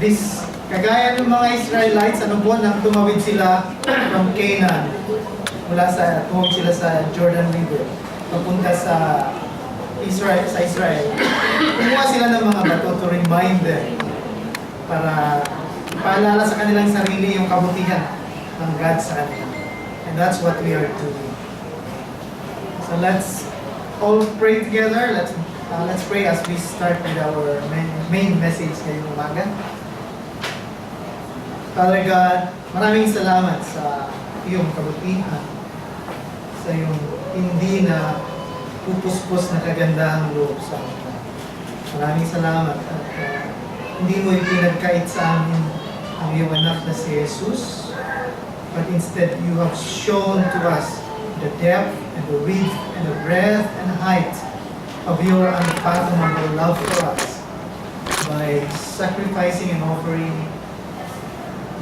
This, kagaya ng mga Israelites, ano po, nang tumawid sila from Canaan, tumawid sila sa Jordan River, papunta sa Israel, kumuha sila ng mga bato to remind them, para ipaalala sa kanilang sarili yung kabutihan ng God sa kanila. And that's what we are doing. So let's all pray together. Let's pray as we start with our main message ngayong umaga. Father God, maraming salamat sa iyong kabutihan, sa iyong hindi na pupuspos na kagandahang loob sa amin. Maraming salamat at hindi mo ipinagkait sa amin ang iyong anak na si Jesus, but instead you have shown to us the depth and the width and the breadth and height of your unfathomable love for us by sacrificing and offering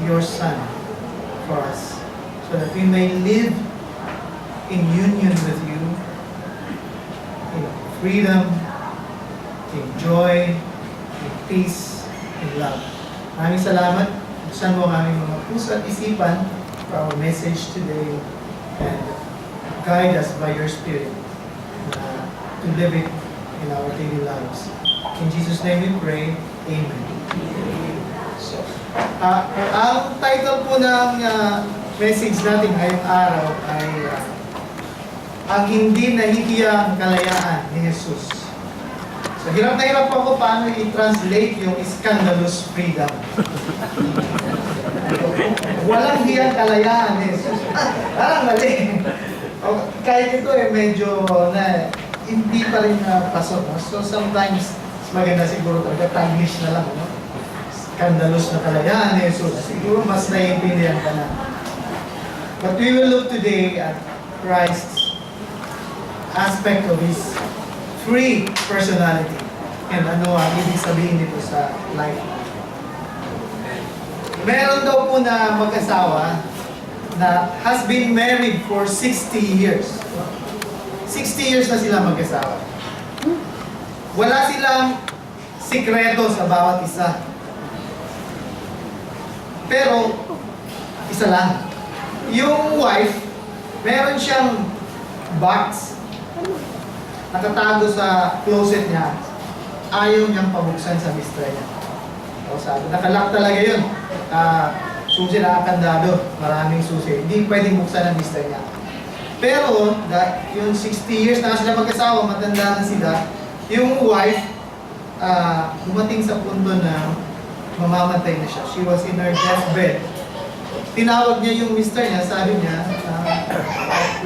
your Son for us, so that we may live in union with you, in freedom, in joy, in peace, in love. Maraming salamat. Buksan mo ang aming mga puso at isipan for our message today, and guide us by your Spirit to live it in our daily lives. In Jesus' name we pray. Amen. So, ang title po ng message natin ngayong araw ay ang hindi nahihiyang kalayaan ni Jesus. So, hirap na hirap po ako paano i-translate yung scandalous freedom. Walang hiyang kalayaan ni Jesus. Parang mali. Kahit ito medyo na hindi pa rin pasok. So sometimes, maganda siguro talaga Taglish na lang. No? Scandalous na kalayaan ni Jesus. Siguro mas naiintindihan ka na. But we will look today at Christ's aspect of His free personality. And ano ang ibig sabihin nito sa life. Meron daw po na mag-asawa na has been married for 60 years. 60 years na sila mag-asawa. Wala silang sikreto sa bawat isa. Pero, isa lang. Yung wife, meron siyang box nakatago sa closet niya. Ayaw niyang pabuksan sa mister niya. O sabi, nakalock talaga yun. Susi na kandado, maraming susi. Hindi pwedeng buksan ng mister niya. Pero, yung 60 years na sila mag-asawa, matanda na sila, yung wife, dumating sa punto na mamamatay na siya. She was in her deathbed. Tinawag niya yung mister niya, sabi niya,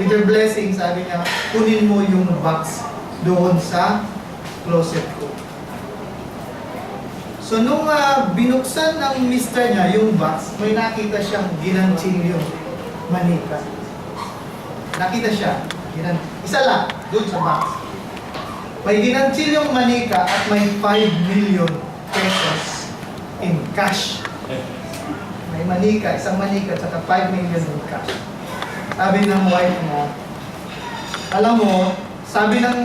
with her blessing, sabi niya, kunin mo yung box doon sa closet ko. So, nung binuksan ng mister niya yung box, may nakita siyang ginantsilyong manika. Nakita siya, isa lang, doon sa box. May ginantsilyong manika at may 5 million pesos in cash. May manika, isang manika, at saka 5 million in cash. Sabi ng wife mo, alam mo, sabi ng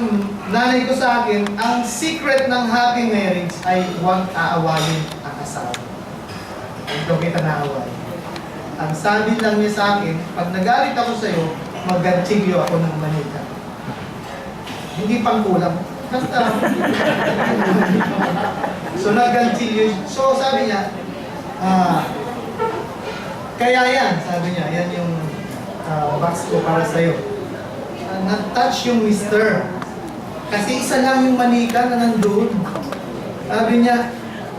nanay ko sa akin, ang secret ng happy marriage ay huwag aawayin ang asawa. Ito kita naawayin. Ang sabi lang niya sa akin, pag nagalit ako sa iyo, magantsigyo ako ng manika. Hindi pang kulang. Basta. So nagantsigyo. So sabi niya, kaya yan, sabi niya, yan yung box ko para sa iyo. Na-touch yung mister. Kasi isa lang yung manika na nandun. Sabi niya,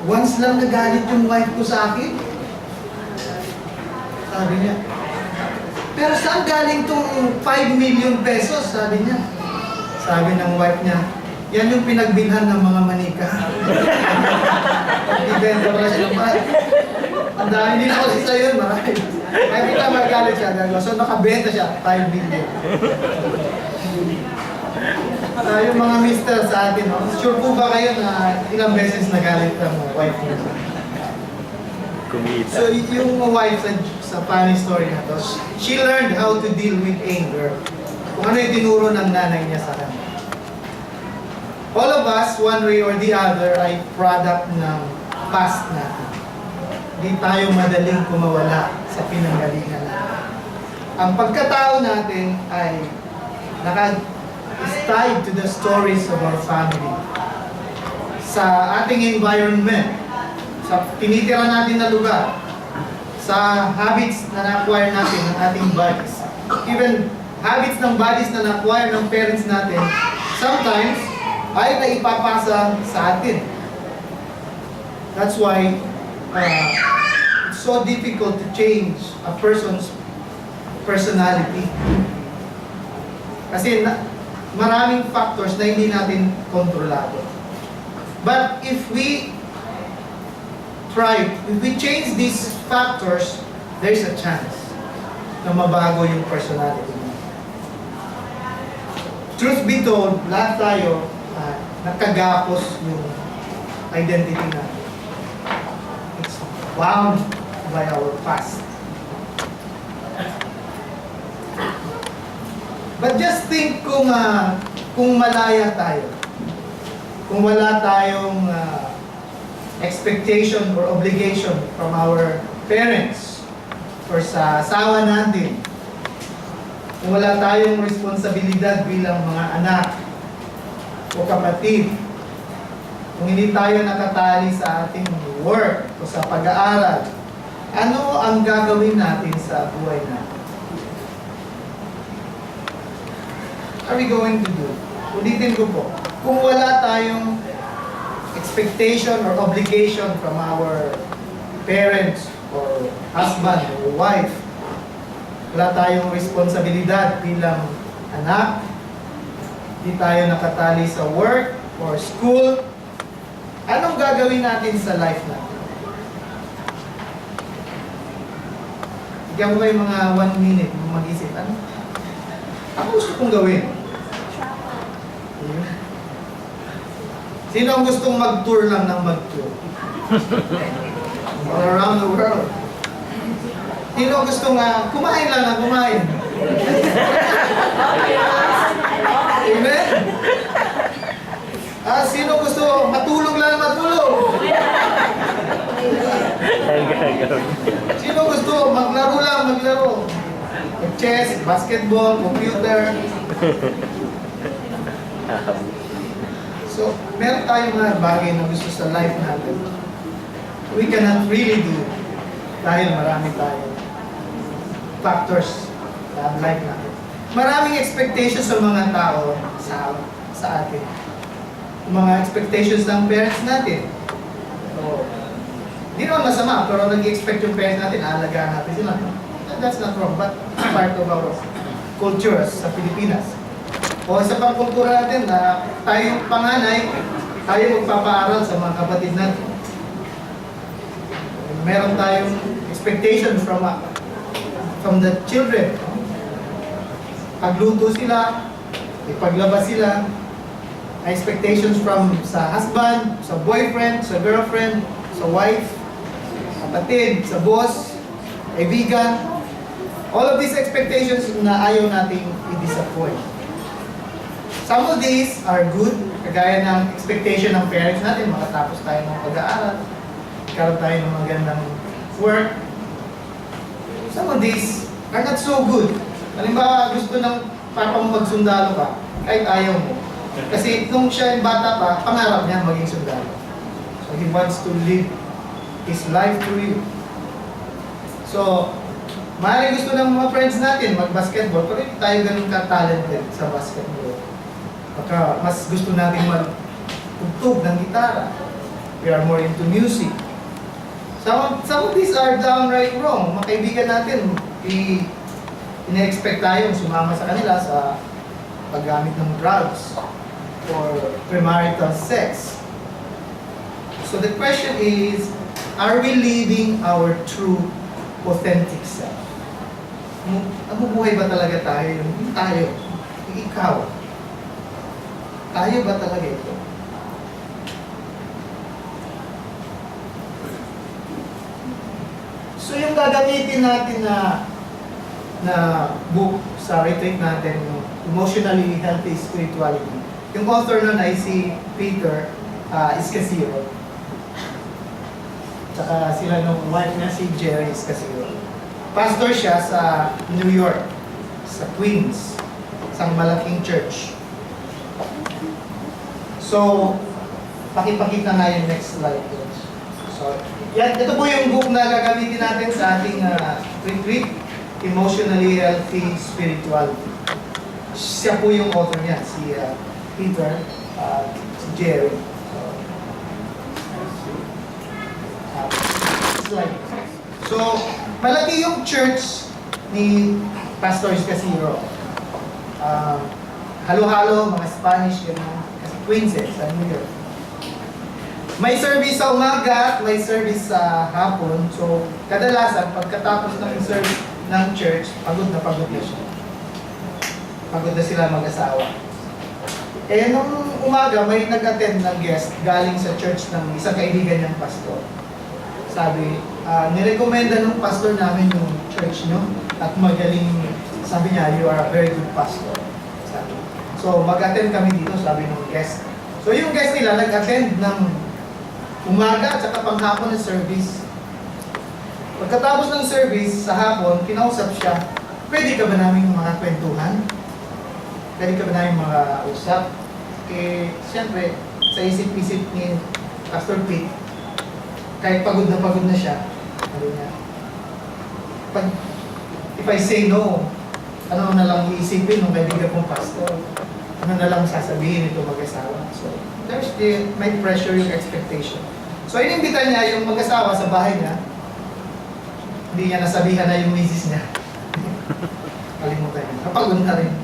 once lang nagalit yung wife ko sa akin. Sabi niya, pero saan galing tong 5 million pesos? Sabi niya. Sabi ng wife niya, yan yung pinagbilhan ng mga manika. Ibenta pala siya ng mahal. Ang dami din ako sa yun, marami. Kaya kita magalit siya. So nakabenta siya, 5 million. Yung mga mister sa atin, no? Sure po ba kayo na ilang beses nagalit ang wife niya? Kumita. So yung wife sa funny story na to, she learned how to deal with anger. Kung ano yung tinuro ng nanay niya sa kanya. All of us, one way or the other, ay product ng past natin. Hindi tayo madaling kumawala sa pinanggalingan natin. Ang pagkatao natin ay is tied to the stories of our family. Sa ating environment, sa tinitira natin na lugar, sa habits na na-acquire natin ng ating bodies. Even habits ng bodies na na-acquire ng parents natin, sometimes ay naipapasa sa atin. That's why it's so difficult to change a person's personality. Kasi maraming factors na hindi natin kontrolado. But if we change these factors, there's a chance na mabago yung personality mo. Truth be told, lahat tayo nakagapos yung identity natin. It's bound by our past. But just think kung malaya tayo, kung wala tayong expectation or obligation from our parents or sa asawa natin, kung wala tayong responsibilidad bilang mga anak o kapatid, kung hindi tayo nakatali sa ating work o sa pag-aaral, ano ang gagawin natin sa buhay natin? What are we going to do? Ulitin ko po, kung wala tayong expectation or obligation from our parents or husband or wife, wala tayong responsibilidad bilang anak, hindi tayo nakatali sa work or school, anong gagawin natin sa life natin? Bigyan ko kayo mga 1 minute mag-isip. Ano? Ako gusto kong gawin. Sino ang gustong mag-tour lang ng mag-tour? All around the world. Sino ang gustong kumain lang ng kumain? Amen? Sino gusto matulog lang ng matulog? Sino gusto maglaro lang maglaro? Chess, basketball, computer. So, meron tayong mga bagay na gusto sa life natin. We cannot really do dahil marami tayong factors sa life natin. Maraming expectations sa mga tao sa atin. Mga expectations ng parents natin. So, hindi naman masama, pero nag-expect yung parents natin, aalagaan natin sila. That's not wrong, but it's part of our culture sa Pilipinas. O sa pangkultura natin na tayong panganay, tayo magpapaaral sa mga kapatid natin. Meron tayong expectation from the children. Pagluto sila, ipaglabas sila, expectations from sa husband, sa boyfriend, sa girlfriend, sa wife, kapatid, sa boss, kaibigan. All of these expectations na ayaw nating i-disappoint. Some of these are good, kagaya ng expectation ng parents natin, makatapos tayo ng pag-aaral, karoon tayo ng magandang work. Some of these are not so good. Halimbawa, gusto ng papa mo magsundalo ka, kahit ayaw mo. Kasi nung siya yung bata pa, pangarap niya maging sundalo. So he wants to live his life through you. So, maaaring gusto ng mga friends natin mag-basketball, pero hindi tayo ganun ka-talented sa basketball. Baka mas gusto natin magtugtog ng gitara. We are more into music. Some of these are downright wrong. Mga kaibigan natin, ina-expect tayong sumama sa kanila sa paggamit ng drugs or premarital sex. So the question is, are we living our true, authentic self? Nabubuhay ba talaga tayo? Hindi tayo. Ikaw. Tayo ba talaga ito? So yung gagamitin natin na book sa retreat natin, yung Emotionally Healthy Spirituality. Yung author nun ay si Peter Iskasiro. Tsaka sila nung wife niya si Jerry kasi pastor siya sa New York, sa Queens, isang malaking church. So, pakipakita nga yung next slide. So, yan, ito po yung book na gagamitin natin sa ating retreat, Emotionally Healthy Spirituality. Siya po yung author niya, si Peter, si Jerry. So, malaki yung church ni Pastor Casiro. Halo-halo, mga Spanish, gano'n. Kasi Queens sa New York. May service sa umaga at may service sa hapon. So, kadalasan, pagkatapos ng service ng church, pagod na siya. Pagod na sila mag-asawa. Eh, nung umaga, may nag-attend ng guest galing sa church ng isang kaibigan niyang pastor. Sabi, nirekomenda ng pastor namin yung church nyo at magaling, sabi niya, you are a very good pastor. Sabi. So, mag-attend kami dito, sabi ng guest. So, yung guest nila, nag-attend ng umaga at saka panghapon ng service. Pagkatapos ng service, sa hapon, kinausap siya, pwede ka ba namin mga kwentuhan? Pwede ka ba namin mga usap? Eh, siyempre, sa isip-isip ni Pastor Pete, kahit pagod na siya, sabi niya, if I say no, ano na lang iisipin ng kaibigan kong pastor? Ano na lang sasabihin ito mag-asawa? So, there's may pressure yung expectation. So, inimbita niya yung mag-asawa sa bahay niya. Hindi niya nasabihan na yung misis niya. Kalimutan niya. Kapagod na rin.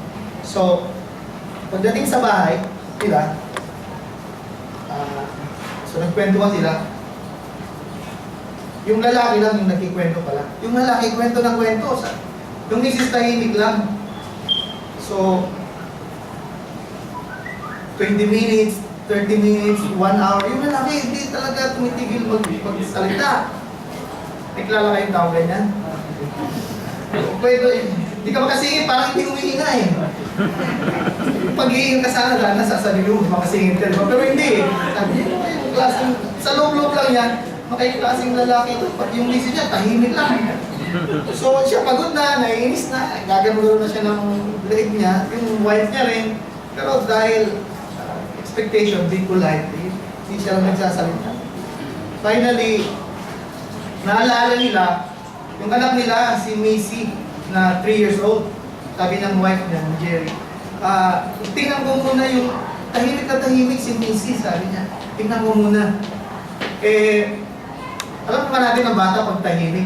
So, pagdating sa bahay, sila, so nagkwentuhan sila. Yung lalaki lang yung nagkikwento pala. Yung lalaki, kwento ng kwento. Yung misis tahimik lang. So, 20 minutes, 30 minutes, 1 hour. Yung lalaki, hindi talaga tumitigil magsalita. Naglala kayong tao ganyan. Pwede, hindi ka makasingit, parang hindi humihinga eh. Pag-iingat ka sana, nasasabi mo, makasingit ka, diba? Pero hindi eh. Sabi niya, sa loob-loob lang yan, makiklaseng lalaki ito, pati yung misis niya, tahimik lang. So siya pagod na, naiinis na, gagano na siya ng leg niya, yung wife niya rin. Pero dahil expectation, be polite, hindi siya lang nagsasalita. Finally, naalala nila, yung anak nila, si Macy, na 3 years old, sabi ng wife niya, ni Jerry, tingnan ko muna yung tahimik na tahimik si Macy, sabi niya, tingnan ko muna. Eh, alam naman natin ang bata pag tahimik,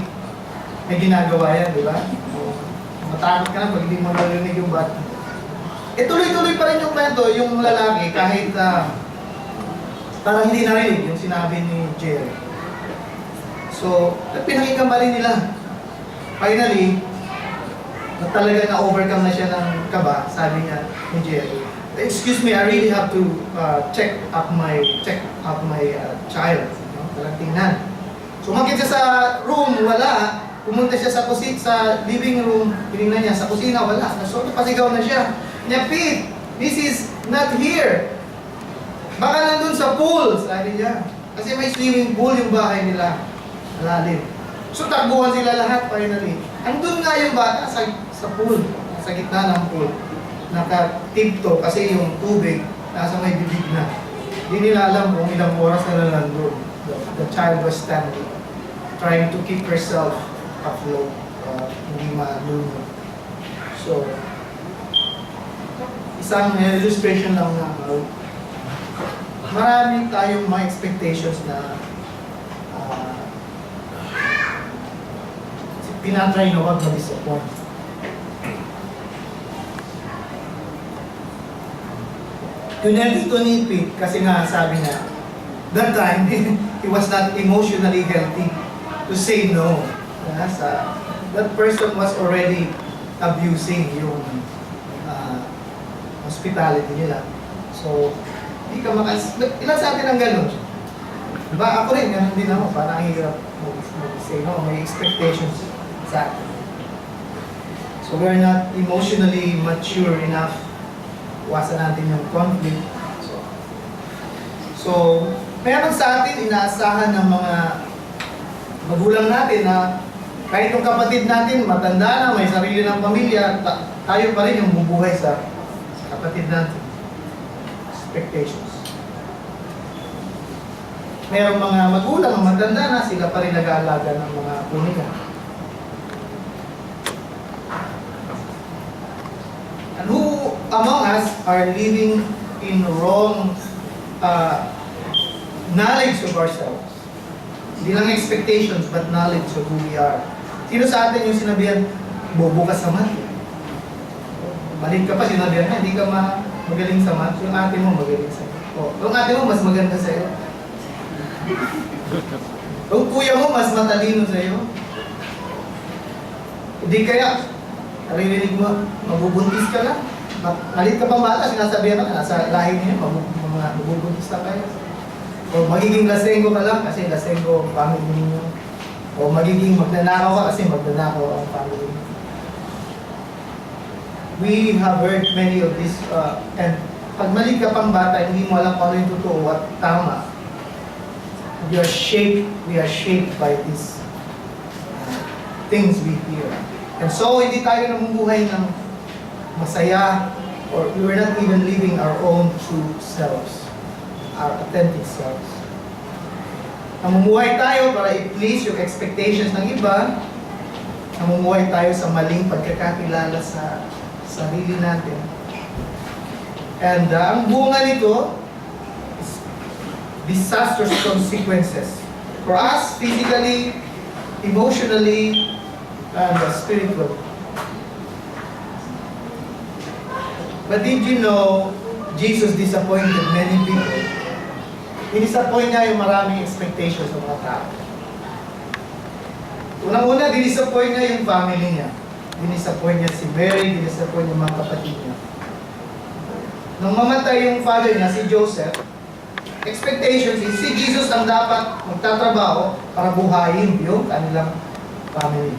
may ginagawa yan, di ba? Matakot ka na pag hindi mo narinig yung bata. Eh, tuloy-tuloy pa rin yung kwento, yung lalaki, kahit parang hindi narinig yung sinabi ni Jerry. So, pinakinggan pa rin nila. Finally, talaga na-overcome na siya ng kaba, sabi niya ni Jerry, excuse me, I really have to check up my child. Walang tingnan. So, umakit siya sa room, wala. Pumunta siya sa sa living room, tinignan niya, sa kusina, wala. So, napasigaw na siya. Niya, Pete, this is not here. Baka nandun sa pool, sabi niya. Kasi may swimming pool yung bahay nila. Malalim. So, takbuhan sila lahat finally. Andun nga yung bata sa pool, sa gitna ng pool. Naka-tipto kasi yung tubig nasa may bibig na. Hindi nila alam kung ilang oras na nandun. The child was standing, trying to keep herself afloat, hindi malunod. So, isang illustration lang na marami tayong mga expectations na tinatry na wag ma-disappoint. Kunwerte ito ni Pete kasi nga sabi niya, that time, he was not emotionally healthy to say no. That person was already abusing yung hospitality nila. So, hindi ka ilan sa atin ang ganun? Ba, ako rin, ganun din ako. Parang hirap mag-say no, may expectations sa atin. So, we're not emotionally mature enough. Iwasan natin yung conflict. So, meron sa atin inaasahan ng mga magulang natin na kahit yung kapatid natin matanda na, may sarili ng pamilya, tayo pa rin yung bubuhay sa kapatid natin. Expectations. Mayroong mga magulang na matanda na, sila pa rin nag-aalaga ng mga punikan. And who among us are living in wrong knowledge of ourselves? Hindi lang expectations, but knowledge of who we are. Sino sa atin yung sinabihan, bobo ka sa math? Malit ka pa, sinabihan na, hindi ka magaling sa math. Yung ate mo magaling sa'yo. O, yung ate mo mas maganda sa'yo. Yung kuya mo mas matalino sa'yo. Hindi kaya, naririnig mo, mabubuntis ka lang. Malit ka pa bata, sinasabihan ka, nasa lahi niya, mabubuntis na kayo. O magiging lasenggo ka lang kasi lasenggo ang family niyo. O magiging magnanakaw ka kasi magnanakaw ang family niyo. We have heard many of this, and pag mali ka pang bata, hindi mo alam kung ano yung totoo at tama. We are shaped by these things we hear. And so, hindi tayo namumuhay ng masaya, or we were not even living our own true selves, our authentic selves. Namumuhay tayo para i-please yung expectations ng iba. Namumuhay tayo sa maling pagkakakilala sa sarili natin. And ang bunga nito is disastrous consequences for us physically, emotionally, and spiritually. But did you know Jesus disappointed many people? Dinisappoint niya yung maraming expectations ng mga tao. Unang-una, dinisappoint niya yung family niya. Dinisappoint niya si Mary, dinisappoint yung mga kapatid niya. Nung mamatay yung father niya, si Joseph, expectations is si Jesus ang dapat magtatrabaho para buhayin yung kanilang family.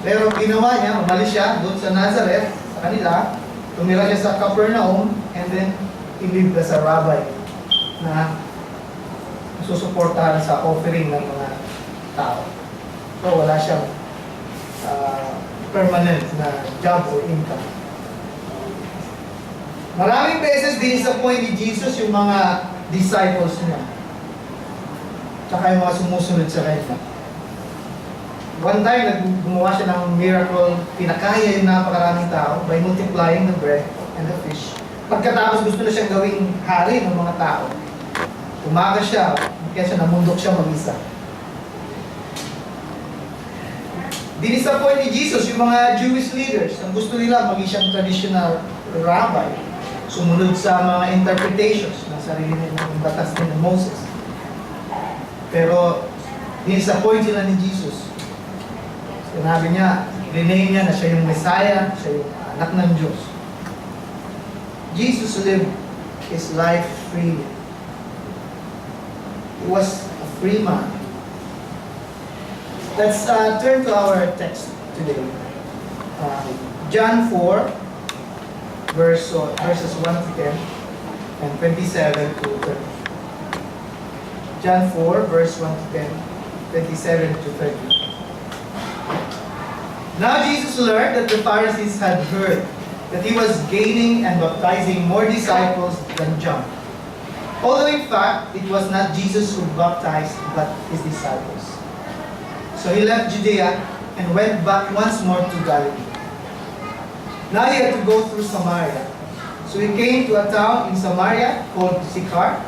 Pero ginawa niya, umalis siya doon sa Nazareth, sa kanila, tumira siya sa Capernaum, and then ilibda sa rabbi na susuportahan sa offering ng mga tao. So wala siyang permanent na job or income. Maraming beses disappoint ni Jesus yung mga disciples niya. Tsaka yung mga sumusunod sa kanya. One time, gumawa siya ng miracle, pinakaya yung napakaraming tao by multiplying the bread and the fish. Pagkatapos gusto na siyang gawing hari ng mga tao. Umaga siya, kaya siya namundok siya mag-isa. Dinisappoint ni Jesus yung mga Jewish leaders. Ang gusto nila maging siyang traditional rabbi. Sumunod sa mga interpretations ng sarili ng batas ni Moses. Pero dinisappoint sila ni Jesus. Sinabi niya, rename niya na siya yung Messiah, siya yung anak ng Diyos. Jesus lived his life freely. He was a free man. Let's turn to our text today. John 4, verses 1 to 10 and 27 to 30. John 4, verse 1 to 10, 27 to 30. Now Jesus learned that the Pharisees had heard that he was gaining and baptizing more disciples than John. Although in fact, it was not Jesus who baptized, but his disciples. So he left Judea and went back once more to Galilee. Now he had to go through Samaria. So he came to a town in Samaria called Sychar,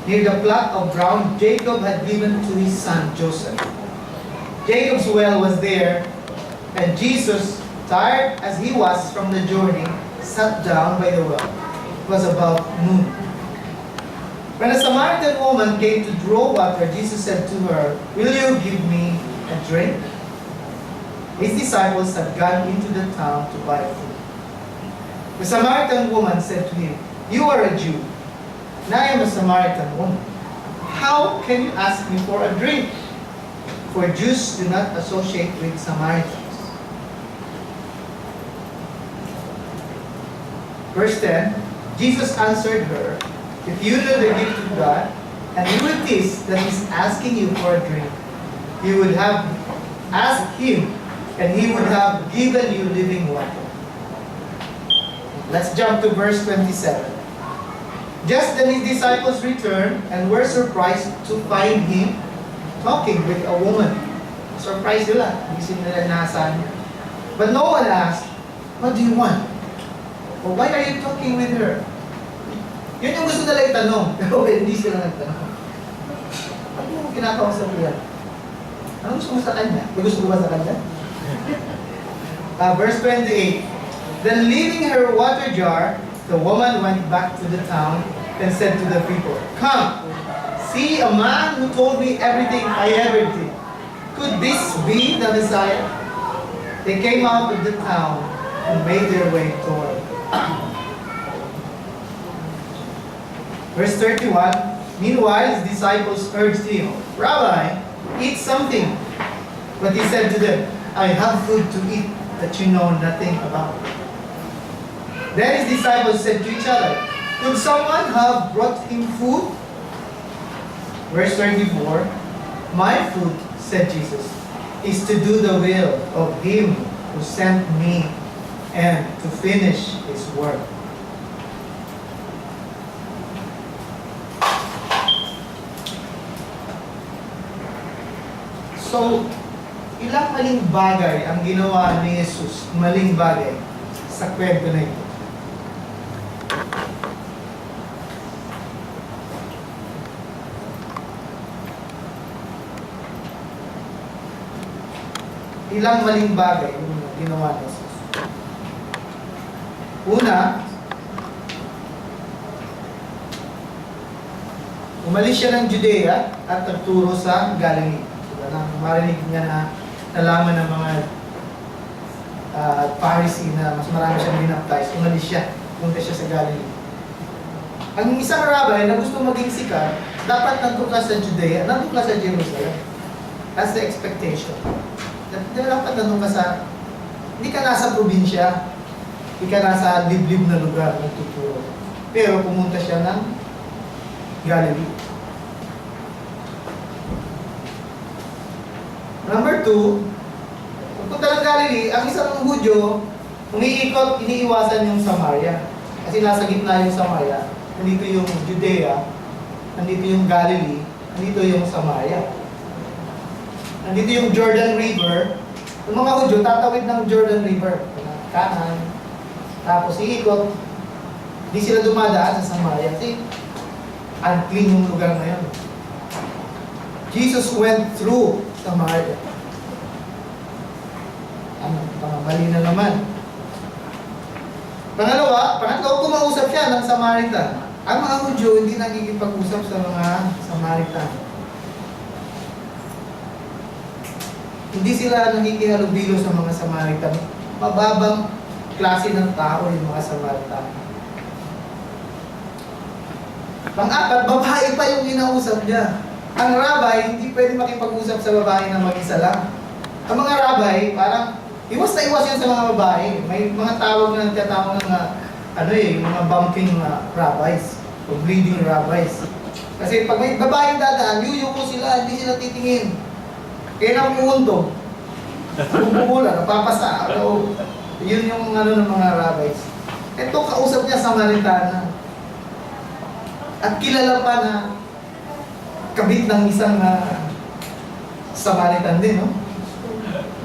near the plot of ground Jacob had given to his son Joseph. Jacob's well was there, and Jesus, tired as he was from the journey, sat down by the well. It was about noon. When a Samaritan woman came to draw water, Jesus said to her, "Will you give me a drink?" His disciples had gone into the town to buy food. The Samaritan woman said to him, "You are a Jew, and I am a Samaritan woman. How can you ask me for a drink?" For Jews do not associate with Samaritans. Verse 10, Jesus answered her, "If you knew the gift of God, and who it is that is asking you for a drink, you would have asked him, and he would have given you living water. Let's jump to verse 27. Just then his disciples returned and were surprised to find him talking with a woman. Surprised nila. Hindi nila inaasahan niya. But no one asked, what do you want? Or why are you talking with her? Yun yung gusto nila itanong. Pero hindi sila nagtanong. Ano yung kinakausap ko yan? Ano gusto mo sa kanya? May gusto mo ba sa kanya? Verse 28. Then leaving her water jar, the woman went back to the town and said to the people, come, see a man who told me everything I ever did. Could this be the Messiah? They came out of the town and made their way toward. Verse 31, meanwhile his disciples urged him, Rabbi, eat something. But he said to them, I have food to eat that you know nothing about. Then his disciples said to each other, could someone have brought him food? Verse 34, my food, said Jesus, is to do the will of him who sent me and to finish his work. So, ilang maling bagay ang ginawa ni Jesus, maling bagay, sa kwento na ito. Ilang maling bagay yung ginawa ni Jesus. Una, umalis siya ng Judea at nagturo sa Galilee. Nang marinig niya na nalaman ng mga Pharisee na mas marami siyang binaptize, umalis siya, punta siya sa Galilee. Ang isang rabbi na gusto maging sikat, dapat nandun ka sa Judea, nandun ka sa Jerusalem. That's the expectation. Dapat nandun ka sa, hindi ka nasa probinsya, hindi ka nasa liblib na lugar nagtuturo. Pero pumunta siya ng Galilee. Number 2, pagpunta ng Galilee, ang isang Hudyo, umiikot, iniiwasan yung Samaria. Kasi nasa gitna yung Samaria, nandito yung Judea, nandito yung Galilee, nandito yung Samaria. Nandito yung Jordan River. Yung mga Hudyo, tatawid ng Jordan River. Kanan, tapos iikot, hindi sila dumadaan sa Samaria. Kasi unclean yung lugar na yun. Jesus went through Samaria. Mali na naman. Pangatlo, kumausap siya ng Samaritan. Ang mga Hudyo hindi nagkikipag-usap sa mga Samaritan. Hindi sila nakikihalubilo sa mga Samaritan. Mababang klase ng tao yung mga Samaritan. Pang-apat, babae pa yung kinausap niya. Ang rabbi, hindi pwede makipag-usap sa babae na mag-isa lang. Ang mga rabbi, parang iwas na iwas yan sa mga babae. May mga tawag na nagtatawag ng mga bumping rabbis o bleeding rabbis. Kasi pag may babaeng dadaan, yuyuko sila, hindi sila titingin. Kaya namuuntog. Bumubula, napapasa. Yun yung ng mga rabbis. Ito, kausap niya Samaritana. At kilala pa na kabit ng isang Samaritan din, no?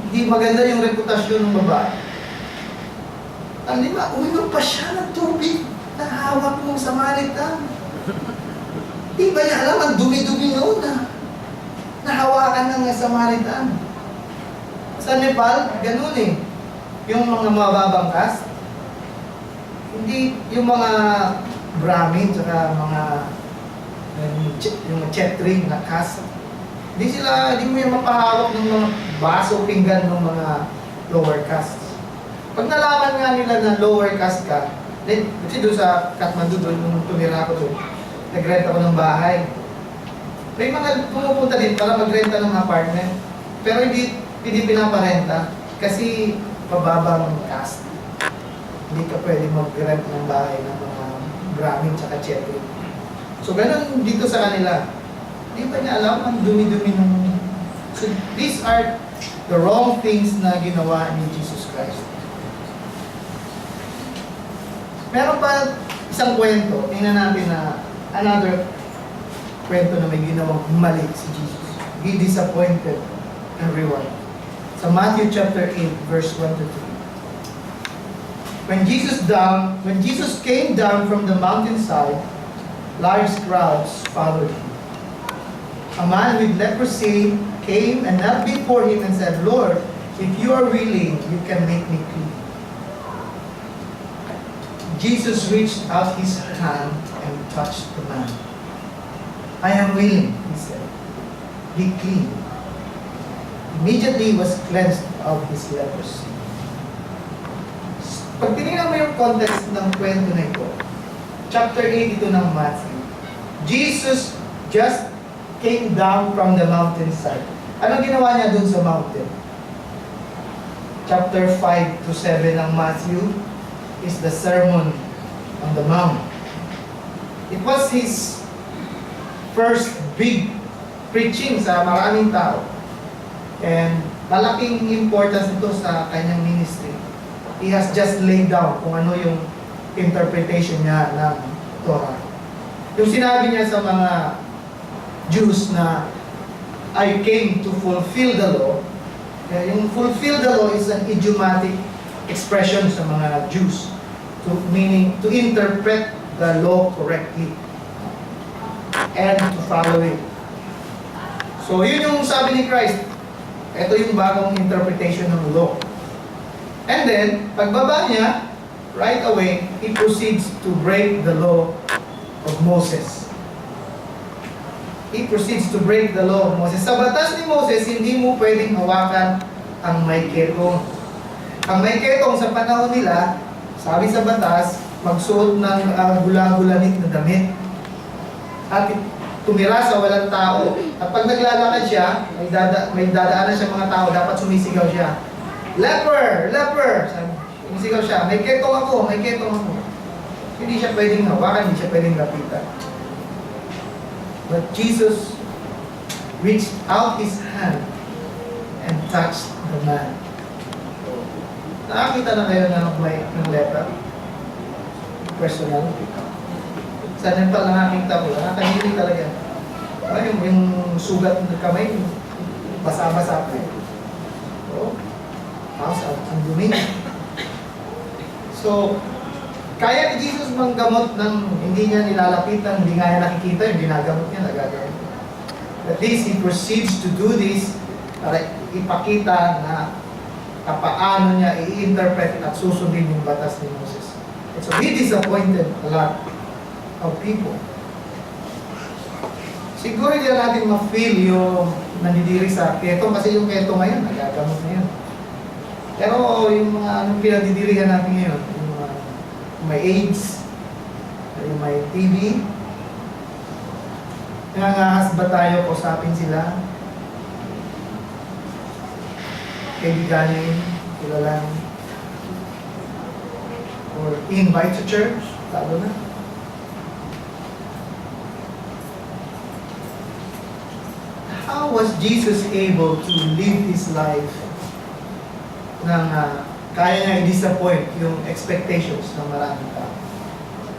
Hindi maganda yung reputasyon ng babae. Di ba, uminom pa siya ng tubig na hawak ng Samaritan. Di ba niya alam, ang dumi-dumi noon na nahawakan ng Samaritan. Sa Nepal, ganun eh. Yung mga mababang caste, hindi yung mga Brahmin, tsaka mga yung Chetri na caste. Hindi mo yung mapahawak ng mga baso, pinggan ng mga lower caste. Pag nalaman nga nila na lower caste ka, then, kasi doon sa Kathmandu, doon nung tumira ako doon, nag-rent ako ng bahay. May mga pumupunta din para mag-renta ng apartment. Pero hindi pinaparenta kasi pababang caste. Hindi ka pwede mag-rent ng bahay ng mga Brahmin tsaka Chetri. So, ganun dito sa kanila. Hindi ba niya alam ang dumi-dumi ng... So, these are the wrong things na ginawa ni Jesus Christ. Meron pa isang kwento, tingnan natin na another kwento na may ginawang mali si Jesus. He disappointed everyone. Sa Matthew chapter 8, verse 1 to 3. When Jesus came down from the mountainside, large crowds followed him. A man with leprosy came and knelt before him and said, "Lord, if you are willing, you can make me clean." Jesus reached out his hand and touched the man. "I am willing," he said. "Be clean." Immediately he was cleansed of his leprosy. Pag tinignan mo yung context ng kwento na ito, chapter 8 ito ng Matthew, Jesus just came down from the mountainside. Ano ginawa niya dun sa mountain? Chapter 5 to 7 ng Matthew is the Sermon on the Mount. It was his first big preaching sa maraming tao. And malaking importance ito sa kanyang ministry. He has just laid down kung ano yung interpretation niya ng Torah. Yung sinabi niya sa mga Jews na I came to fulfill the law. Yung fulfill the law is an idiomatic expression sa mga Jews. Meaning to interpret the law correctly and to follow it. So yun yung sabi ni Christ. Ito yung bagong interpretation ng law. And then, pagbaba niya, right away, he proceeds to break the law of Moses. He proceeds to break the law of Moses. Sa batas ni Moses, hindi mo pwedeng hawakan ang may ketong. Ang may ketong sa panahon nila, sabi sa batas, magsuot ng gula-gulanit na damit. At tumira sa walang tao. At pag naglalakad siya, may dadaanan siya mga tao, dapat sumisigaw siya. "Leper! Leper!" Sumisigaw siya, "May ketong ako! May ketong ako!" Hindi siya pwedeng hawakan, hindi siya pwedeng lapitan. But Jesus reached out his hand and touched the man. Nakakita na kayo ng leper? Personal? Saan pa nakakita ko? Nakakahili talaga. Yung sugat ng kamay, basa-basa pa. So, ang dumi. So, kaya ni Jesus manggamot ng hindi niya nilalapitan, hindi nga niya nakikita, yung ginagamot niya, nagagamot niya. At least he proceeds to do this para ipakita na paano niya i-interpret at susundin yung batas ni Moses. And so he disappointed a lot of people. Siguro hindi natin ma-feel yung nandidiri sa ketong kasi yung ketong ngayon, nagagamot na yun. Pero yung mga anong pinadidirihan natin ngayon, yung may AIDS, yung may TB, nangangahas ba tayo, kausapin sila, kaibiganin, kilalang, or invite to church, lalo na. How was Jesus able to live his life nang kaya niya i-disappoint yung expectations ng maraming tao?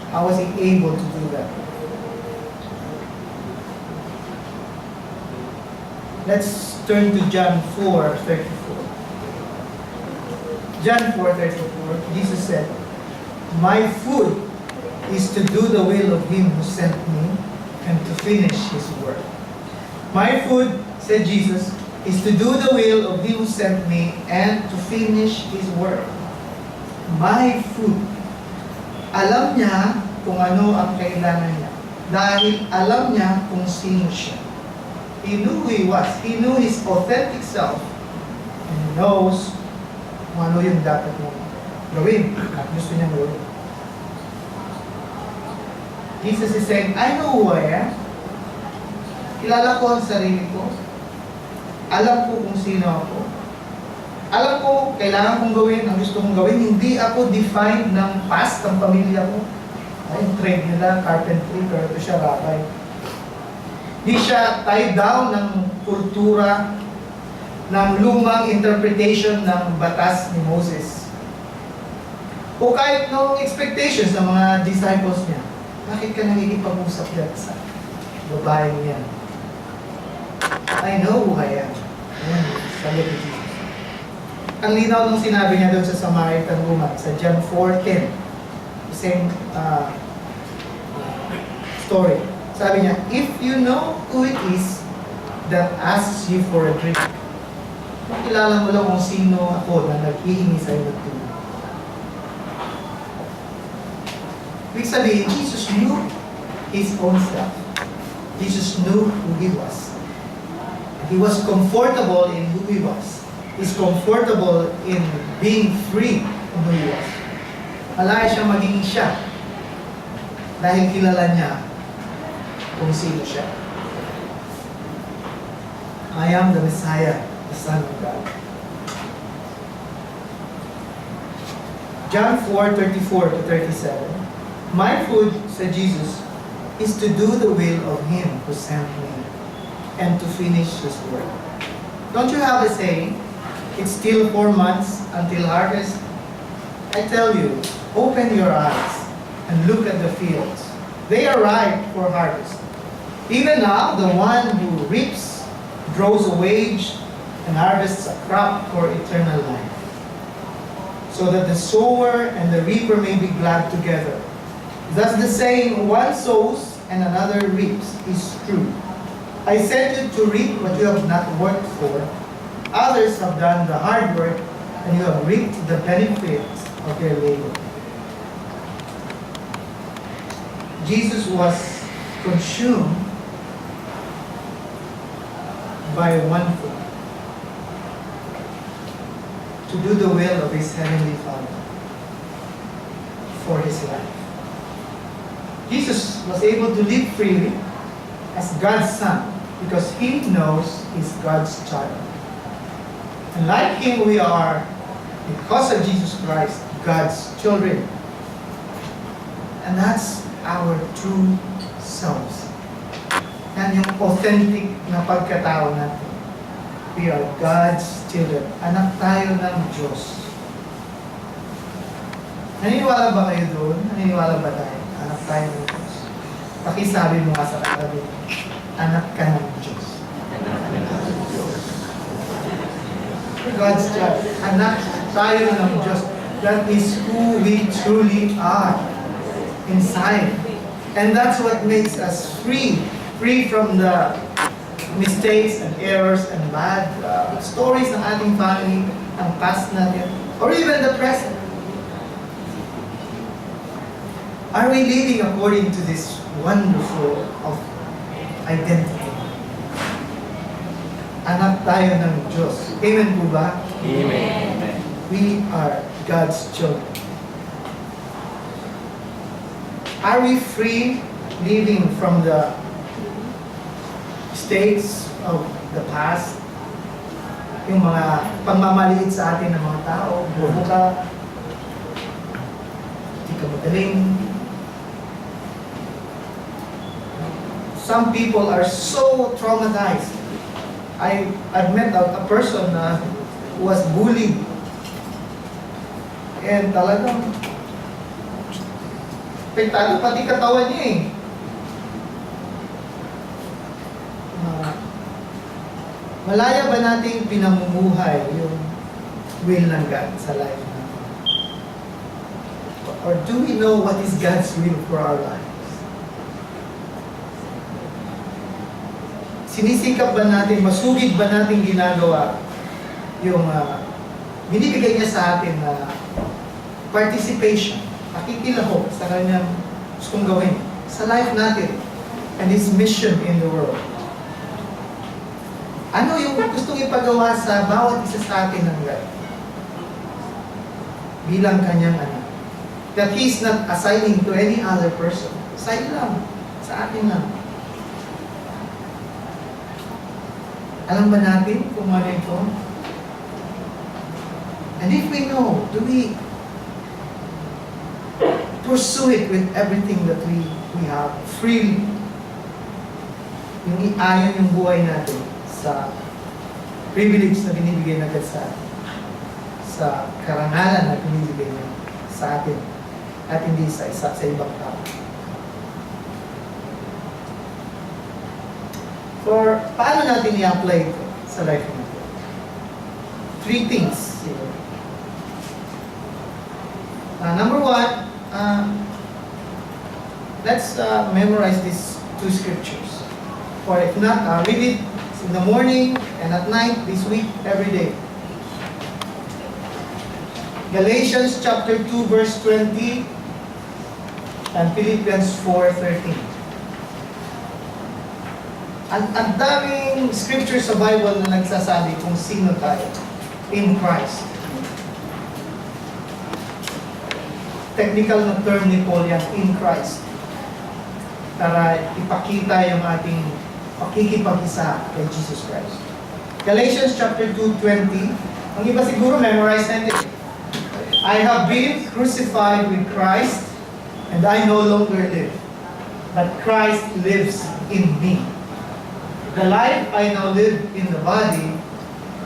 How was he able to do that? Let's turn to John 4:34. John 4:34, Jesus said, "My food is to do the will of him who sent me and to finish his work." My food, said Jesus, is to do the will of him who sent me and to finish his work. My food. Alam niya kung ano ang kailangan niya. Dahil alam niya kung sino siya. He knew who he was. He knew his authentic self. And he knows kung ano yung dapat mong gawin at gusto niyang gawin. Jesus is saying, I know who I am. Kilala ko ang sarili ko. Alam ko kung sino ako. Alam ko kailangan kong gawin, ang gusto kong gawin. Hindi ako defined ng past ng pamilya ko. Ay, trade nila, carpentry, pero ito siya rabay. Di siya tied down ng kultura, ng lumang interpretation ng batas ni Moses. O kahit no expectations ng mga disciples niya. Bakit ka nakikipag-usap yan sa babaeng yan? I know who I am. Ayan, sabi ni Jesus. Ang linaw nung sinabi niya doon sa Samaritan woman, sa John 4:10. Same story. Sabi niya, if you know who it is that asks you for a drink, kilala mo lang kung sino ako na naghihingi sa'yo ng tubig. Ibig sabihin, Jesus knew His own self. Jesus knew who He was. He was comfortable in who He was. He's comfortable in being free in who He was. Malaya siya maging siya dahil kilala niya kung sino siya. I am the Messiah, the Son of God. John 4:34-37. My food, said Jesus, is to do the will of Him who sent me and to finish His work. Don't you have a saying, it's still 4 months until harvest? I tell you, open your eyes and look at the fields. They are ripe for harvest. Even now, the one who reaps draws a wage and harvests a crop for eternal life, so that the sower and the reaper may be glad together. Thus the saying, one sows and another reaps, is true. I sent you to reap what you have not worked for. Others have done the hard work, and you have reaped the benefits of their labor. Jesus was consumed by one food, to do the will of His Heavenly Father for His life. Jesus was able to live freely as God's Son because He knows He's God's child. And like Him, we are, because of Jesus Christ, God's children. And that's our true selves. Yan yung authentic na pagkatao natin. We are God's children. Anak tayo ng Diyos. Naniniwala ba kayo doon? Naniniwala ba tayo? Anak tayo ng Diyos. Pakisabi mo nga sa katabi, anak ka ng Diyos. God's child. Anak tayo ng Diyos. That is who we truly are inside. And that's what makes us free. Free from the mistakes and errors and bad stories ng ating family, ang past natin, or even the present. Are we living according to this wonderful of identity? Anak tayo ng Diyos. Amen po ba? Amen. We are God's children. Are we free living from the states of the past? Yung mga pagmamaliit sa atin ng mga tao, bobo ka, hindi ka magaling. Some people are so traumatized. I've met a person who was bullied. And talagang apektado pati katawan niya eh. Malaya ba nating pinamumuhay yung will ng God sa life natin? Or do we know what is God's will for our lives? Sinisikap ba natin, masugid ba natin ginagawa yung binibigay niya sa atin na participation, pakikilahok sa kanyang gustong gawin sa life natin and His mission in the world? Ano yung gustong ipagawa sa bawat isa sa atin ng God bilang kanyang anak? That He's not assigning to any other person. Assign lang. Sa atin lang. Alam ba natin kung ano ito? And if we know, do we pursue it with everything that we have freely? yung iayon yung buhay natin sa privilege na binibigay na agad sa karangalan na binibigay niya sa atin at hindi sa ibang tao. Paano natin i-apply ito sa life natin? 3 things. Number 1, let's memorize these 2 scriptures. Or if not, read it in the morning and at night, this week, every day. Galatians chapter 2 verse 20 and Philippians 4:13. Ang daming scripture sa Bible na nagsasabi kung sino tayo in Christ. Technical na term ni Paul yan, in Christ. Para ipakita yung ating pakikipag-isa kay Jesus Christ. Galatians chapter 2:20. Ang iba siguro memorize natin. I have been crucified with Christ, and I no longer live, but Christ lives in me. The life I now live in the body,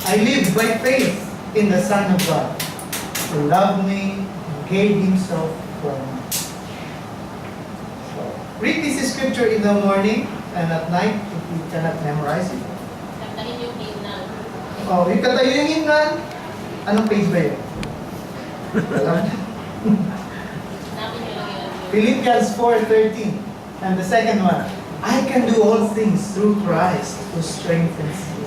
I live by faith in the Son of God, who loved me and gave Himself for me. So, read this scripture in the morning and at night if you cannot memorize it. Kantahin yung himnan. Oh, yung katayo yung himnan. Anong page ba yun? Alam niyo? Hanapin nyo lang yun. Philippians 4:13. And the second one, I can do all things through Christ who strengthens me.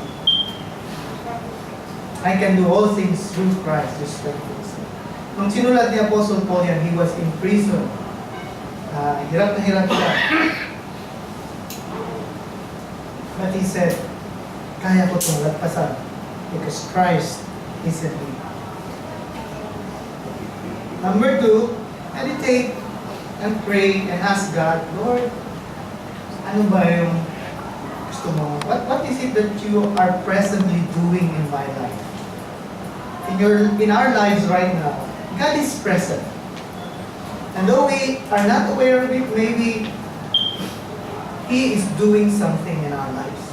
I can do all things through Christ who strengthens me. Nung sinulat ni Apostle Paul yan, he was in prison. Hirap na hirap siya. But he said, kaya ko itong lagpasan because Christ is in me. Number 2, meditate and pray and ask God, Lord, ano ba yung gusto mo? What is it that you are presently doing in my life? In our lives right now, God is present. And though we are not aware of it, maybe He is doing something in our lives.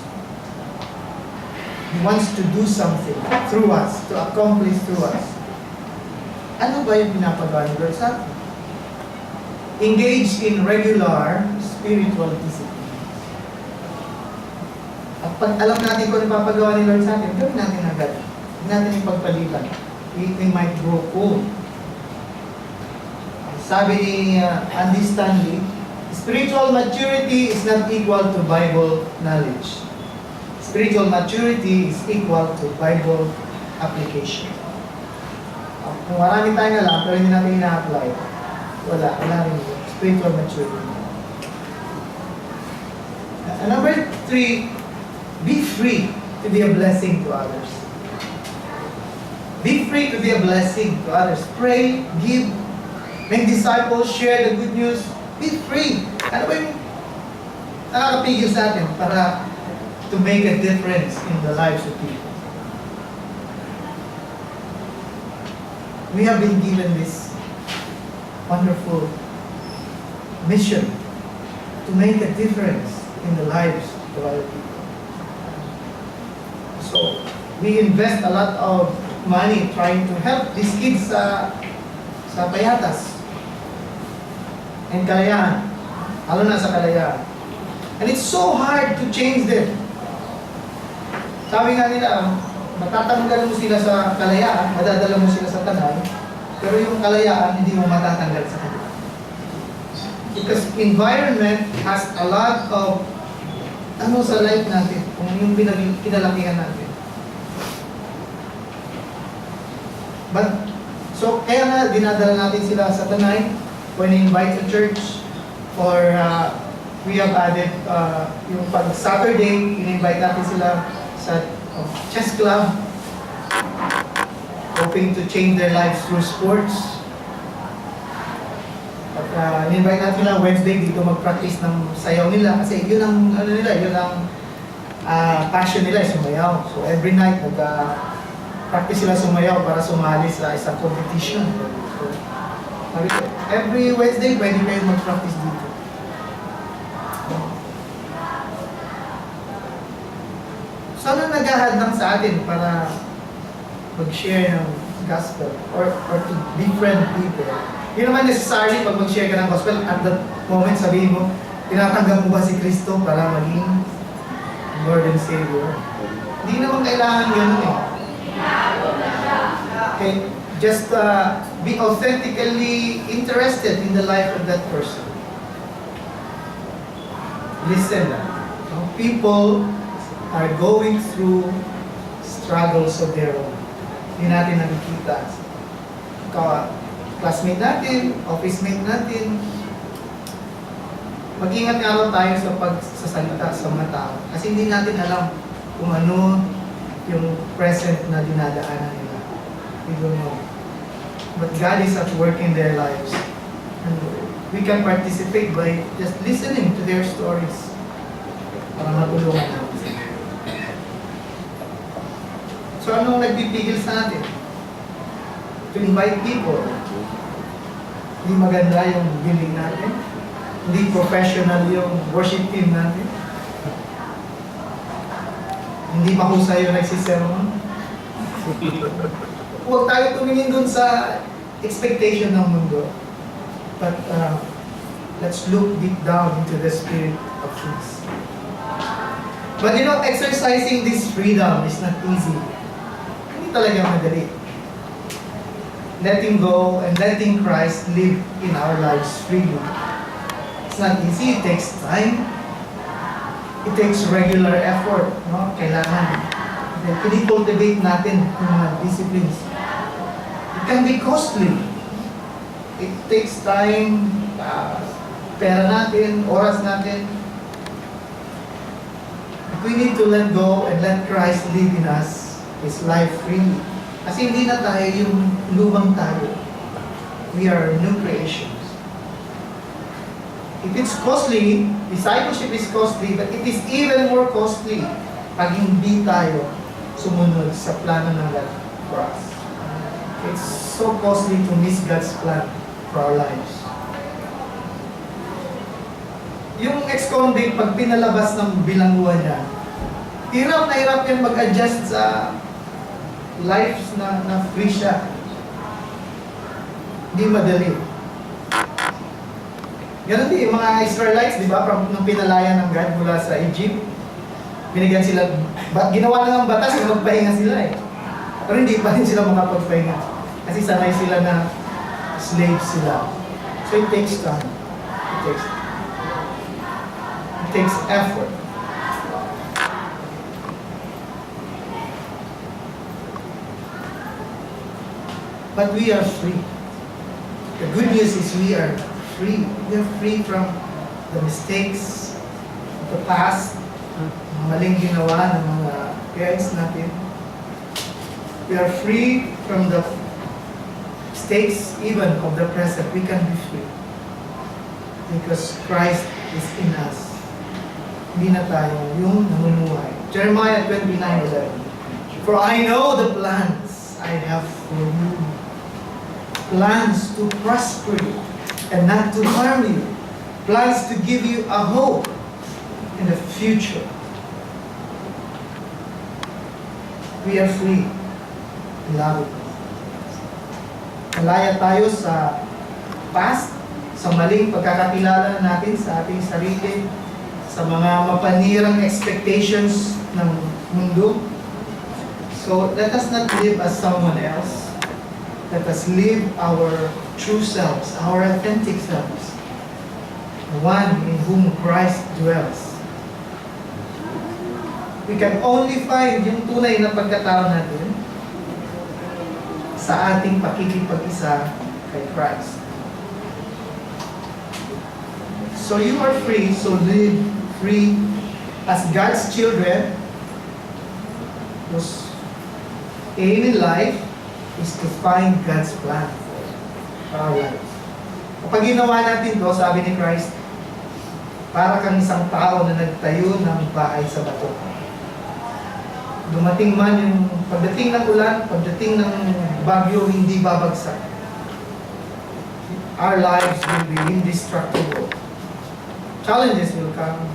He wants to do something through us, to accomplish through us. Ano ba yung pinapagawa ni Lord sa atin? Engage in regular spiritual discipline. At pag alam natin kung ano papagawa ni Lord sa atin, gawin natin agad. Hindi natin ipagpalitan. We might grow cold. Sabi ni Andy Stanley, spiritual maturity is not equal to Bible knowledge. Spiritual maturity is equal to Bible application. Kung marami tayo na lang, pero hindi natin ina-apply, wala rin spiritual maturity. Number 3, be free to be a blessing to others. Be free to be a blessing to others. Pray, give, make disciples, share the good news. Be free. Ano ba yung nakakapigil sa atin para to make a difference in the lives of people? We have been given this wonderful mission to make a difference in the lives of other people. So, we invest a lot of money trying to help these kids sa Payatas and Kalayaan, lalo na sa Kalayaan. And it's so hard to change them. Sabi nga nila, matatanggal mo sila sa Kalayaan, madadala mo sila sa Tanay, pero yung Kalayaan hindi mo matatanggal sa kanila. Because environment has a lot of sa life natin, kung yung pinalakihan natin. But, so kaya nga dinadala natin sila sa Tanay when we invite to church, or we have added yung pag Saturday, in-invite natin sila sa chess club, hoping to change their lives through sports. At in-invite natin sila Wednesday dito mag-practice ng sayaw nila kasi yun ang yun ang passion nila, sumayaw. So every night practice sila sumayaw para sumali sa isang competition. So, every Wednesday, pwede kayo mag-practice dito. So ano naghahadlang sa atin para mag-share ng gospel or to befriend people? Hindi naman necessarily pag mag-share ka ng gospel, at that moment sabihin mo, tinatanggap mo ba si Kristo para maging Lord and Savior? Hindi naman kailangan ganun eh. Okay, just be authentically interested in the life of that person. Listen lang. People are going through struggles of their own. Hindi natin nakikita. Classmate natin, office mate natin. Mag-ingat nga raw tayo sa pagsasalita sa mga tao. Kasi hindi natin alam kung ano yung present na dinadaanan nila. We don't know. But God is at work in their lives. And we can participate by just listening to their stories para matulungan natin. So anong nagpipigil sa atin? To invite people. Hindi maganda yung building natin. Hindi professional yung worship team natin. Hindi mahusay yung nagsisermon. Huwag tayo tumingin dun sa expectation ng mundo. But let's look deep down into the spirit of things. But you know, exercising this freedom is not easy. Hindi talaga madali. Letting go and letting Christ live in our lives freely. It's not easy. It takes time. It takes regular effort. No? Kailangan. Pini-cultivate natin yung mga disciplines. It can be costly. It takes time, pera natin, oras natin. We need to let go and let Christ live in us, His life freely. Kasi hindi na tayo yung lumang tayo. We are new creations. If it's costly, discipleship is costly, but it is even more costly pag hindi tayo sumunod sa plano ng God for us. It's so costly to miss God's plan for our lives. Yung ex-convict, pag pinalabas ng bilangguan niya, hirap na hirap yan mag-adjust sa lives na free siya. Hindi madali. Ganon din, yung mga Israelites, di ba, nung pinalaya ng God mula sa Egypt, binigyan sila, ginawa na ng batas, magpahinga sila eh. Pero hindi pa rin sila makapagpahinga. Kasi sanay sila na slaves sila. So it takes time. It takes effort. But we are free. The good news is we are free. We are free from the mistakes of the past, maling ginawa ng mga parents natin. We are free from the mistakes even of the present. We can be free because Christ is in us. Hindi na tayo yung namumuhay. Jeremiah 29:11. For I know the plans I have for you. Plans to prosper you and not to harm you. Plans to give you a hope in the future. We are free. Love. Malaya tayo sa past, sa maling pagkakakilala natin sa ating sarili, sa mga mapanirang expectations ng mundo. So let us not live as someone else. Let us live our true selves, our authentic selves, the one in whom Christ dwells. We can only find yung tunay na pagkatao natin sa ating pakikipag-isa kay Christ. So you are free, so live free as God's children. Whose aim in life is to find God's plan for our lives. Kapag ginawa natin to, sabi ni Christ, para kang isang tao na nagtayo ng bahay sa bato. Dumating man yung pagdating ng ulan, pagdating ng bagyo, hindi babagsak. Our lives will be indestructible. Challenges will come.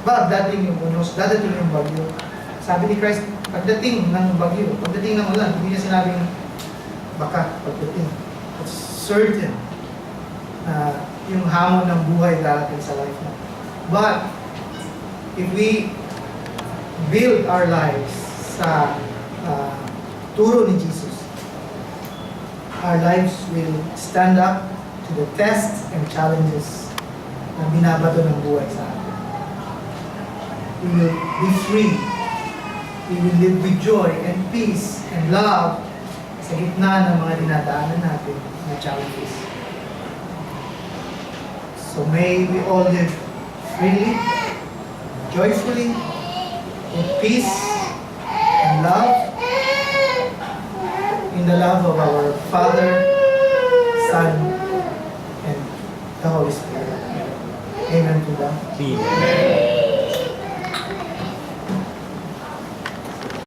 But dating yung unos, dadating yung bagyo. Sabi ni Christ, pagdating ng bagyo, pagdating ng ulan, hindi niya sinabing baka pagdating. It's certain na yung hamon ng buhay darating sa life mo. But, if we build our lives sa turo ni Jesus, our lives will stand up to the tests and challenges na binabato ng buhay sa atin. We will be free. We will live with joy and peace and love sa gitna ng mga dinadaanan natin na challenges. So may we all live freely, joyfully, with peace and love, in the love of our Father, Son, and the Holy Spirit. Amen to that. Amen.